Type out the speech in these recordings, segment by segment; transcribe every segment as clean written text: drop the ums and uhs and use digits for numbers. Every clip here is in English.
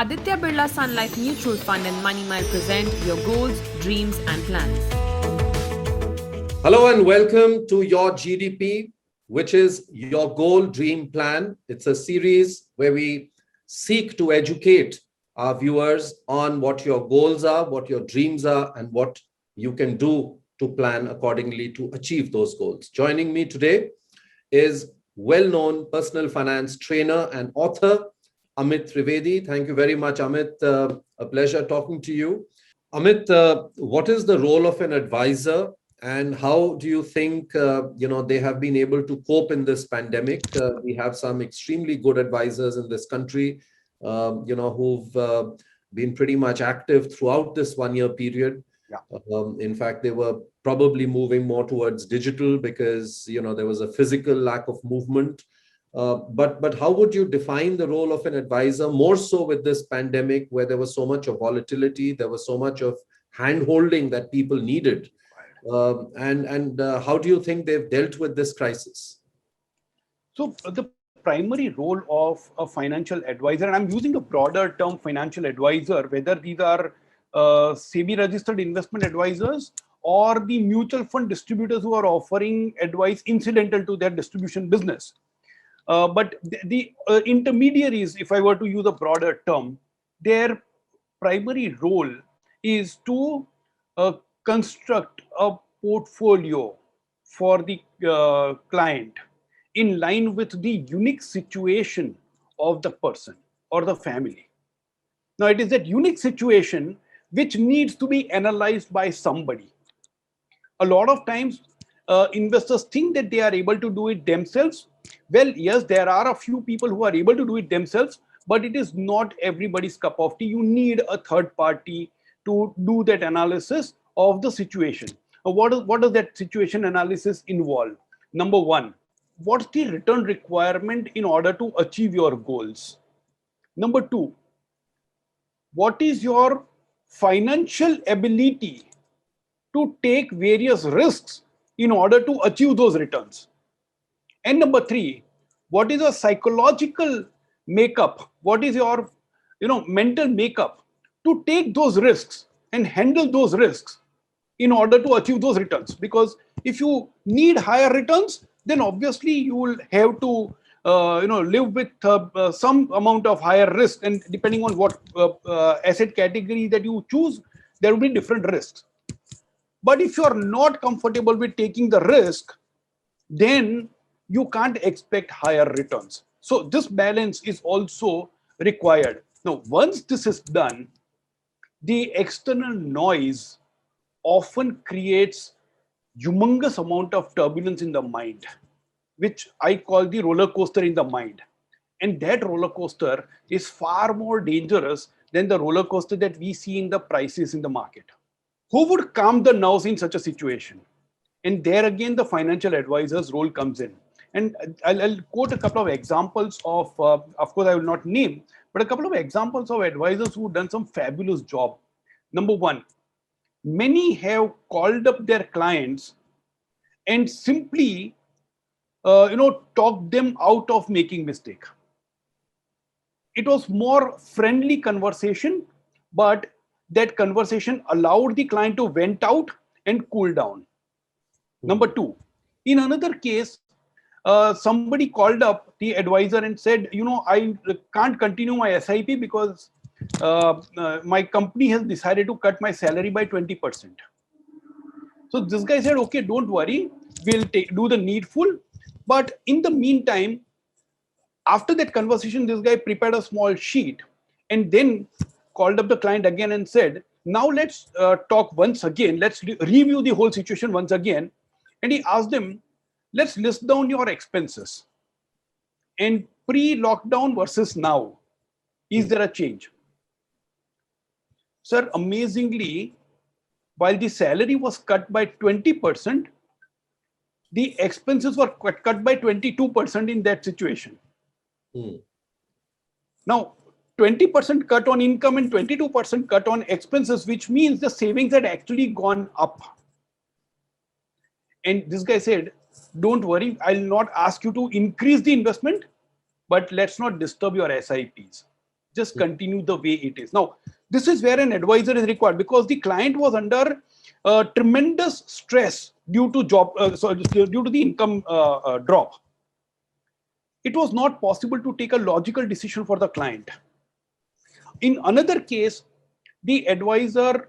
Aditya Birla Sun Life Mutual Fund and Money Mile present your goals, dreams, and plans. Hello and welcome to Your GDP, which is Your Goal Dream Plan. It's a series where we seek to educate our viewers on what your goals are, what your dreams are, and what you can do to plan accordingly to achieve those goals. Joining me today is well-known personal finance trainer and author, Amit Trivedi. Thank you very much, Amit. A pleasure talking to you. Amit, what is the role of an advisor, and how do you think they have been able to cope in this pandemic? We have some extremely good advisors in this country, who've been pretty much active throughout this 1 year period. In fact, they were probably moving more towards digital because there was a physical lack of movement. But how would you define the role of an advisor, more so with this pandemic where there was so much of volatility, there was so much of hand-holding that people needed? And how do you think they've dealt with this crisis? So the primary role of a financial advisor, and I'm using the broader term financial advisor, whether these are SEBI-registered investment advisors or the mutual fund distributors who are offering advice incidental to their distribution business. But the intermediaries, if I were to use a broader term, their primary role is to construct a portfolio for the client in line with the unique situation of the person or the family. Now, it is that unique situation which needs to be analyzed by somebody. A lot of times, investors think that they are able to do it themselves. Well, yes, there are a few people who are able to do it themselves, but it is not everybody's cup of tea. You need a third party to do that analysis of the situation. What does that situation analysis involve? Number one, what's the return requirement in order to achieve your goals? Number two, what is your financial ability to take various risks in order to achieve those returns? And number three, what is your psychological makeup? What is your mental makeup to take those risks and handle those risks in order to achieve those returns? Because if you need higher returns, then obviously you will have to live with some amount of higher risk, and depending on what asset category that you choose, there will be different risks. But if you are not comfortable with taking the risk, then you can't expect higher returns. So this balance is also required. Now, once this is done, the external noise often creates humongous amount of turbulence in the mind, which I call the roller coaster in the mind. And that roller coaster is far more dangerous than the roller coaster that we see in the prices in the market. Who would calm the nerves in such a situation? And there again, the financial advisor's role comes in. And I'll quote a couple of examples of course, I will not name, but a couple of examples of advisors who've done some fabulous job. Number one, many have called up their clients and simply, talked them out of making mistake. It was more friendly conversation, but that conversation allowed the client to vent out and cool down. Number two, in another case, somebody called up the advisor and said, I can't continue my SIP because my company has decided to cut my salary by 20%. So this guy said, okay, don't worry, we'll do the needful. But in the meantime, after that conversation, this guy prepared a small sheet and then called up the client again and said, now let's talk once again. Let's review the whole situation once again. And he asked them, let's list down your expenses. And pre-lockdown versus now, is there a change? Sir, amazingly, while the salary was cut by 20%, the expenses were cut by 22% in that situation. Now, 20% cut on income and 22% cut on expenses, which means the savings had actually gone up. And this guy said, don't worry, I'll not ask you to increase the investment, but let's not disturb your SIPs. just continue the way it is. Now, this is where an advisor is required, because the client was under tremendous stress due to due to the income drop. It was not possible to take a logical decision for the client. In another case, the advisor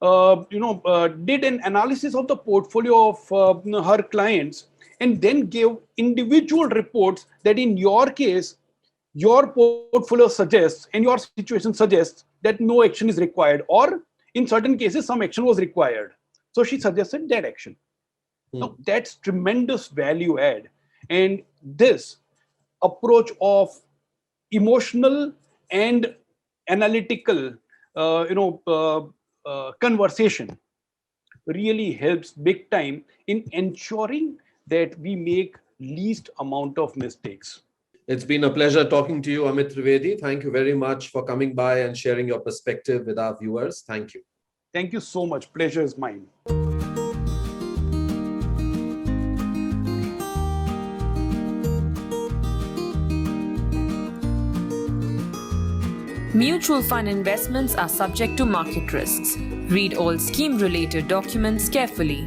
did an analysis of the portfolio of her clients and then gave individual reports that in your case, your portfolio suggests and your situation suggests that no action is required, or in certain cases, some action was required. So she suggested that action. Now, that's tremendous value add. And this approach of emotional and analytical, conversation really helps big time in ensuring that we make least amount of mistakes. It's been a pleasure talking to you, Amit Trivedi. Thank you very much for coming by and sharing your perspective with our viewers. Thank you. Thank you so much. Pleasure is mine. Mutual fund investments are subject to market risks. Read all scheme-related documents carefully.